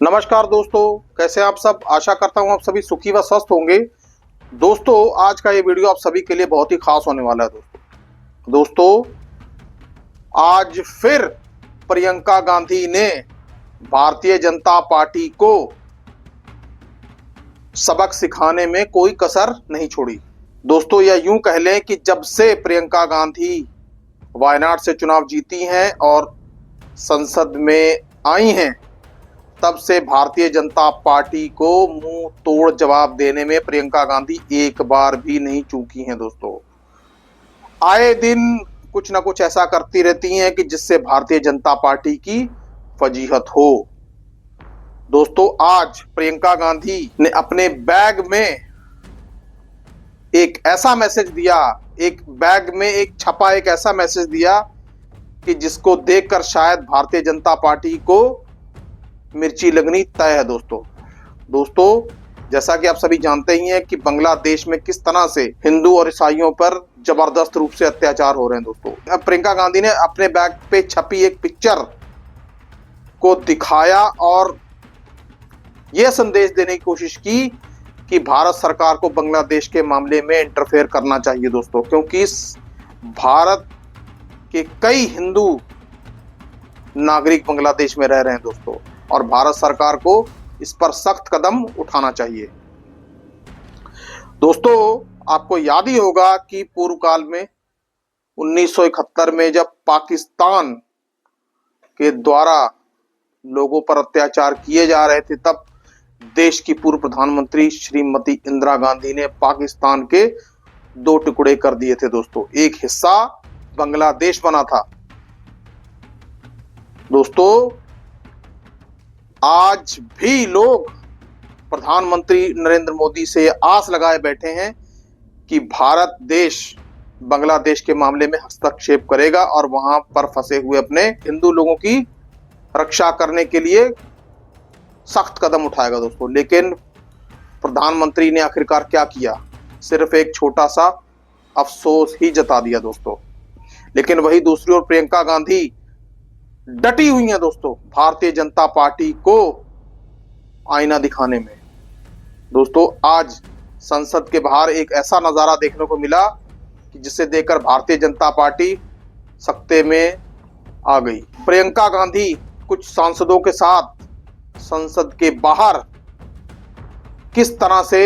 नमस्कार दोस्तों, कैसे हैं आप सब। आशा करता हूं आप सभी सुखी व स्वस्थ होंगे। दोस्तों, आज का ये वीडियो आप सभी के लिए बहुत ही खास होने वाला है। दोस्तों, आज फिर प्रियंका गांधी ने भारतीय जनता पार्टी को सबक सिखाने में कोई कसर नहीं छोड़ी। दोस्तों, यह यूं कह लें कि जब से प्रियंका गांधी वायनाड से चुनाव जीती हैं और संसद में आई हैं, तब से भारतीय जनता पार्टी को मुंह तोड़ जवाब देने में प्रियंका गांधी एक बार भी नहीं चूकी हैं। दोस्तों, आए दिन कुछ ना कुछ ऐसा करती रहती हैं कि जिससे भारतीय जनता पार्टी की फजीहत हो। दोस्तों, आज प्रियंका गांधी ने अपने बैग में एक ऐसा मैसेज दिया, एक बैग में एक छपा एक ऐसा मैसेज दिया कि जिसको देखकर शायद भारतीय जनता पार्टी को मिर्ची लगनी तय है। दोस्तों, जैसा कि आप सभी जानते ही हैं कि बांग्लादेश में किस तरह से हिंदू और ईसाइयों पर जबरदस्त रूप से अत्याचार हो रहे हैं। दोस्तों, अब प्रियंका गांधी ने अपने बैग पे छपी एक पिक्चर को दिखाया और यह संदेश देने की कोशिश की कि भारत सरकार को बांग्लादेश के मामले में इंटरफेयर करना चाहिए। दोस्तों, क्योंकि भारत के कई हिंदू नागरिक बांग्लादेश में रह रहे हैं। दोस्तों, और भारत सरकार को इस पर सख्त कदम उठाना चाहिए। दोस्तों, आपको याद ही होगा कि पूर्व काल में 1971 में जब पाकिस्तान के द्वारा लोगों पर अत्याचार किए जा रहे थे, तब देश की पूर्व प्रधानमंत्री श्रीमती इंदिरा गांधी ने पाकिस्तान के दो टुकड़े कर दिए थे। दोस्तों, एक हिस्सा बांग्लादेश बना था। दोस्तों, आज भी लोग प्रधानमंत्री नरेंद्र मोदी से आस लगाए बैठे हैं कि भारत देश बांग्लादेश के मामले में हस्तक्षेप करेगा और वहां पर फंसे हुए अपने हिंदू लोगों की रक्षा करने के लिए सख्त कदम उठाएगा। दोस्तों, लेकिन प्रधानमंत्री ने आखिरकार क्या किया? सिर्फ एक छोटा सा अफसोस ही जता दिया। दोस्तों, लेकिन वही दूसरी ओर प्रियंका गांधी डटी हुई है। दोस्तों, भारतीय जनता पार्टी को आईना दिखाने में। दोस्तों, आज संसद के बाहर एक ऐसा नजारा देखने को मिला कि जिसे देखकर भारतीय जनता पार्टी सख्ते में आ गई। प्रियंका गांधी कुछ सांसदों के साथ संसद के बाहर किस तरह से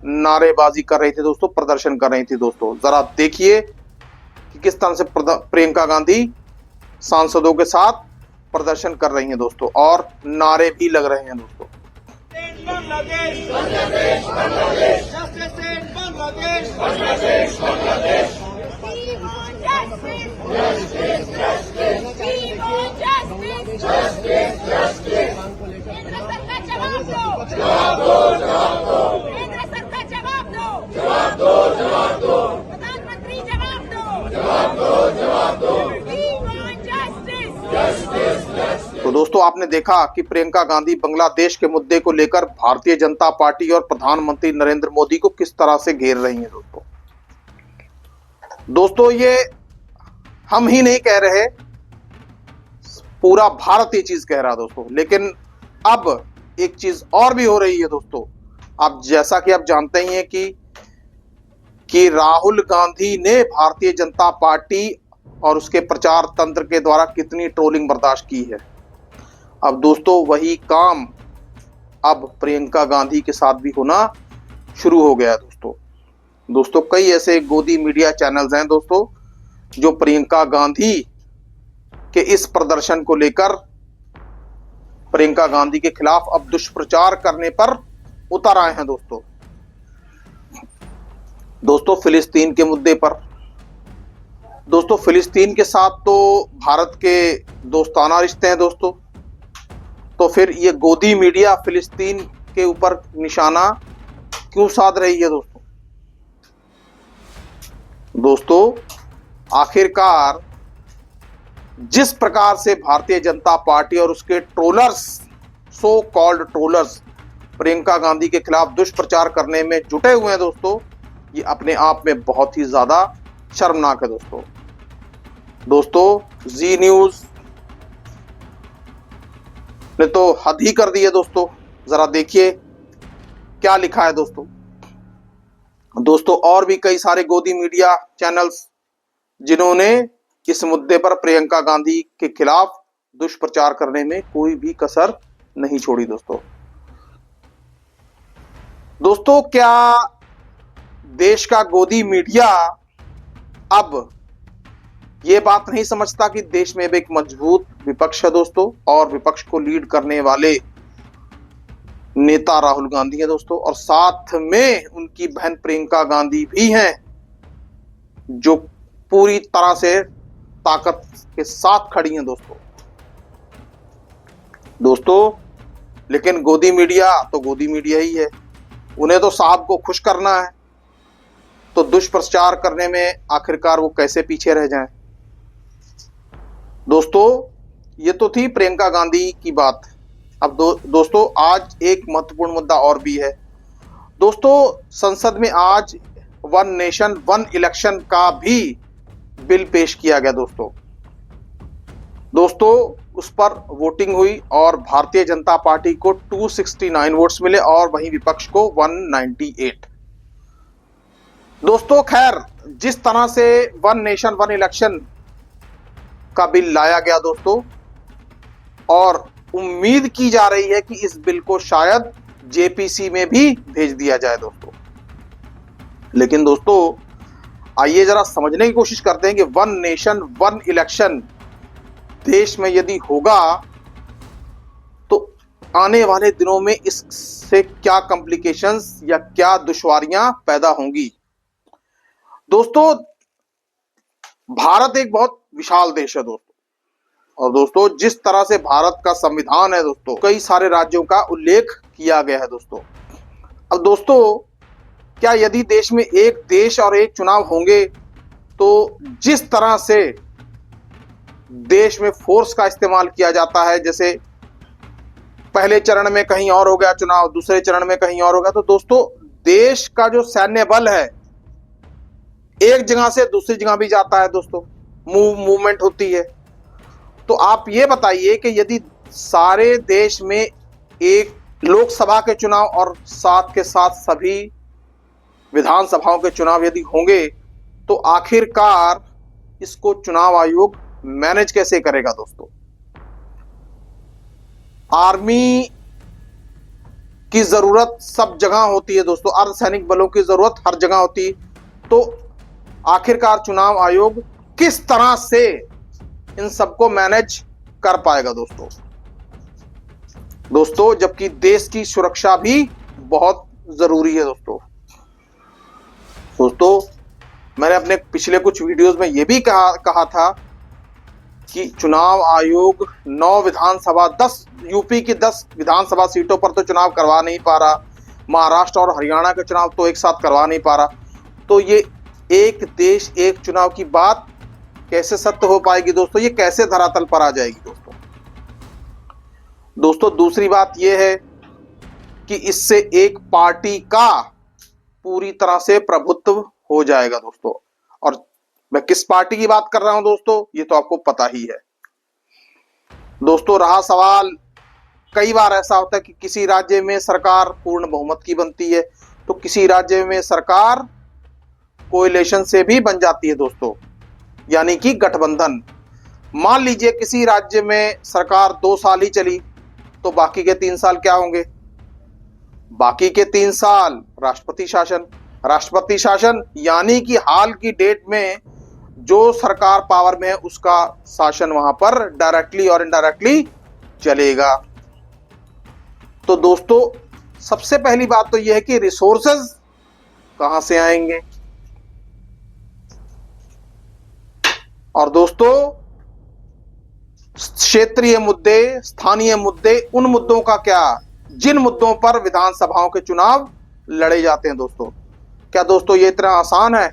नारेबाजी कर रही थी। दोस्तों, प्रदर्शन कर रही थी। दोस्तों, जरा देखिए कि किस तरह से प्रियंका गांधी सांसदों के साथ प्रदर्शन कर रही हैं। दोस्तों, और नारे भी लग रहे हैं। दोस्तों, तो दोस्तों, आपने देखा कि प्रियंका गांधी बांग्लादेश के मुद्दे को लेकर भारतीय जनता पार्टी और प्रधानमंत्री नरेंद्र मोदी को किस तरह से घेर रही हैं। दोस्तों, ये हम ही नहीं कह रहे, पूरा भारत ये चीज कह रहा है। दोस्तों, लेकिन अब एक चीज और भी हो रही है। दोस्तों, अब जैसा कि आप जानते ही हैं कि राहुल गांधी ने भारतीय जनता पार्टी और उसके प्रचार तंत्र के द्वारा कितनी ट्रोलिंग बर्दाश्त की है। अब दोस्तों, वही काम अब प्रियंका गांधी के साथ भी होना शुरू हो गया है। दोस्तों, कई ऐसे गोदी मीडिया चैनल्स हैं दोस्तों, जो प्रियंका गांधी के इस प्रदर्शन को लेकर प्रियंका गांधी के खिलाफ अब दुष्प्रचार करने पर उतर आए हैं। दोस्तों, फिलिस्तीन के मुद्दे पर। दोस्तों, फिलिस्तीन के साथ तो भारत के दोस्ताना रिश्ते हैं। दोस्तों, तो फिर ये गोदी मीडिया फिलिस्तीन के ऊपर निशाना क्यों साध रही है। दोस्तों, आखिरकार जिस प्रकार से भारतीय जनता पार्टी और उसके trollers, so called trollers, Priyanka Gandhi के खिलाफ दुष्प्रचार करने में जुटे हुए हैं। दोस्तों, ये अपने आप में बहुत ही ज्यादा शर्मनाक है। दोस्तों, जी न्यूज ने तो हद ही कर दी है दोस्तों। जरा देखिए क्या लिखा है दोस्तों। दोस्तों और भी कई सारे गोदी मीडिया चैनल्स जिन्होंने इस मुद्दे पर प्रियंका गांधी के खिलाफ दुष्प्रचार करने में कोई भी कसर नहीं छोड़ी दोस्तों। दोस्तों क्या देश का गोदी मीडिया अब ये बात नहीं समझता कि देश में एक मजबूत विपक्ष है दोस्तों, और विपक्ष को लीड करने वाले नेता राहुल गांधी है दोस्तों, और साथ में उनकी बहन प्रियंका गांधी भी हैं जो पूरी तरह से ताकत के साथ खड़ी हैं दोस्तों। लेकिन गोदी मीडिया तो गोदी मीडिया ही है, उन्हें तो साहब को खुश करना है, तो दुष्प्रचार करने में आखिरकार वो कैसे पीछे रह जाएं। दोस्तों ये तो थी प्रियंका गांधी की बात। अब दोस्तों आज एक महत्वपूर्ण मुद्दा और भी है दोस्तों। संसद में आज वन नेशन वन इलेक्शन का भी बिल पेश किया गया दोस्तों उस पर वोटिंग हुई और भारतीय जनता पार्टी को 269 वोट्स मिले और वहीं विपक्ष को 198। दोस्तों खैर जिस तरह से वन नेशन वन इलेक्शन का बिल लाया गया दोस्तों, और उम्मीद की जा रही है कि इस बिल को शायद जेपीसी में भी भेज दिया जाए दोस्तों। लेकिन दोस्तों आइए जरा समझने की कोशिश करते हैं कि वन नेशन वन इलेक्शन देश में यदि होगा तो आने वाले दिनों में इससे क्या कॉम्प्लिकेशंस या क्या दुश्वारियां पैदा होंगी। दोस्तों भारत एक बहुत विशाल देश है दोस्तों, और दोस्तों जिस तरह से भारत का संविधान है दोस्तों, कई सारे राज्यों का उल्लेख किया गया है दोस्तों। अब दोस्तों क्या यदि देश में एक देश और एक चुनाव होंगे तो जिस तरह से देश में फोर्स का इस्तेमाल किया जाता है, जैसे पहले चरण में कहीं और हो गया चुनाव, दूसरे चरण में कहीं और हो गया, तो दोस्तों देश का जो सैन्य बल है एक जगह से दूसरी जगह भी जाता है दोस्तों, मूवमेंट होती है। तो आप ये बताइए कि यदि सारे देश में एक लोकसभा के चुनाव और साथ के साथ सभी विधानसभाओं के चुनाव यदि होंगे तो आखिरकार इसको चुनाव आयोग मैनेज कैसे करेगा दोस्तों। आर्मी की जरूरत सब जगह होती है दोस्तों, अर्धसैनिक बलों की जरूरत हर जगह होती है, तो आखिरकार चुनाव आयोग किस तरह से इन सबको मैनेज कर पाएगा दोस्तों जबकि देश की सुरक्षा भी बहुत जरूरी है दोस्तों। मैंने अपने पिछले कुछ वीडियोस में यह भी कहा था कि चुनाव आयोग 9 विधानसभा 10 यूपी की 10 विधानसभा सीटों पर तो चुनाव करवा नहीं पा रहा, महाराष्ट्र और हरियाणा के चुनाव तो एक साथ करवा नहीं पा रहा, तो ये एक देश एक चुनाव की बात कैसे सत्य हो पाएगी दोस्तों, ये कैसे धरातल पर आ जाएगी दोस्तों। दूसरी बात यह है कि इससे एक पार्टी का पूरी तरह से प्रभुत्व हो जाएगा दोस्तों, और मैं किस पार्टी की बात कर रहा हूं दोस्तों ये तो आपको पता ही है दोस्तों। रहा सवाल, कई बार ऐसा होता है कि किसी राज्य में सरकार पूर्ण बहुमत की बनती है तो किसी राज्य में सरकार कोएलिशन से भी बन जाती है दोस्तों, यानी कि गठबंधन। मान लीजिए किसी राज्य में सरकार 2 साल ही चली तो बाकी के 3 साल क्या होंगे, बाकी के 3 साल राष्ट्रपति शासन। राष्ट्रपति शासन यानी कि हाल की डेट में जो सरकार पावर में है उसका शासन वहां पर डायरेक्टली और इनडायरेक्टली चलेगा। तो दोस्तों सबसे पहली बात तो यह है कि रिसोर्सेज कहां से आएंगे, और दोस्तों क्षेत्रीय मुद्दे, स्थानीय मुद्दे, उन मुद्दों का क्या, जिन मुद्दों पर विधानसभाओं के चुनाव लड़े जाते हैं दोस्तों। क्या दोस्तों ये इतना आसान है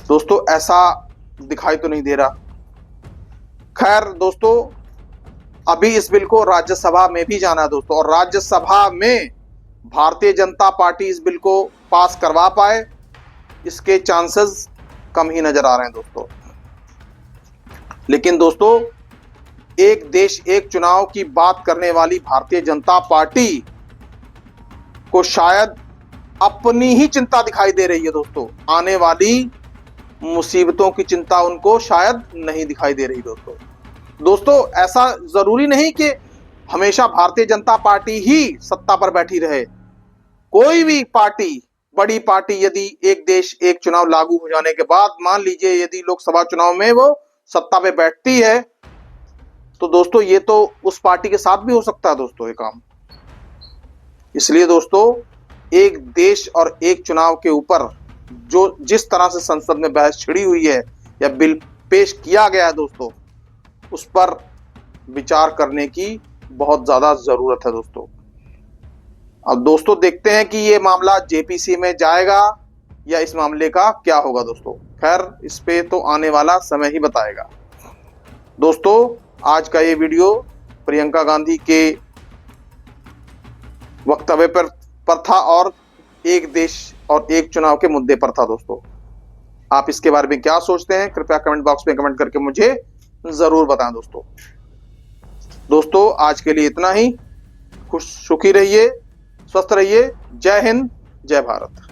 दोस्तों? ऐसा दिखाई तो नहीं दे रहा। खैर दोस्तों अभी इस बिल को राज्यसभा में भी जाना है दोस्तों, और राज्यसभा में भारतीय जनता पार्टी इस बिल को पास करवा पाए इसके चांसेस कम ही नजर आ रहे हैं दोस्तों। लेकिन दोस्तों एक देश एक चुनाव की बात करने वाली भारतीय जनता पार्टी को शायद अपनी ही चिंता दिखाई दे रही है दोस्तों। आने वाली मुसीबतों की चिंता उनको शायद नहीं दिखाई दे रही दोस्तों ऐसा जरूरी नहीं कि हमेशा भारतीय जनता पार्टी ही सत्ता पर बैठी रहे। कोई भी पार्टी, बड़ी पार्टी यदि एक देश एक चुनाव लागू हो जाने के बाद मान लीजिए यदि लोकसभा चुनाव में वो सत्ता पे बैठती है तो दोस्तों ये तो उस पार्टी के साथ भी हो सकता है दोस्तों ये काम। इसलिए दोस्तों एक देश और एक चुनाव के ऊपर जो जिस तरह से संसद में बहस छिड़ी हुई है या बिल पेश किया गया है दोस्तों, उस पर विचार करने की बहुत ज्यादा जरूरत है दोस्तों। अब दोस्तों देखते हैं कि ये मामला जेपीसी में जाएगा या इस मामले का क्या होगा दोस्तों। खैर इस पे तो आने वाला समय ही बताएगा। दोस्तों आज का ये वीडियो प्रियंका गांधी के वक्तव्य पर था और एक देश और एक चुनाव के मुद्दे पर था दोस्तों। आप इसके बारे में क्या सोचते हैं कृपया कमेंट बॉक्स में कमेंट करके मुझे जरूर बताएं दोस्तों आज के लिए इतना ही। सुखी रहिए, स्वस्थ रहिए। जय हिंद, जय भारत।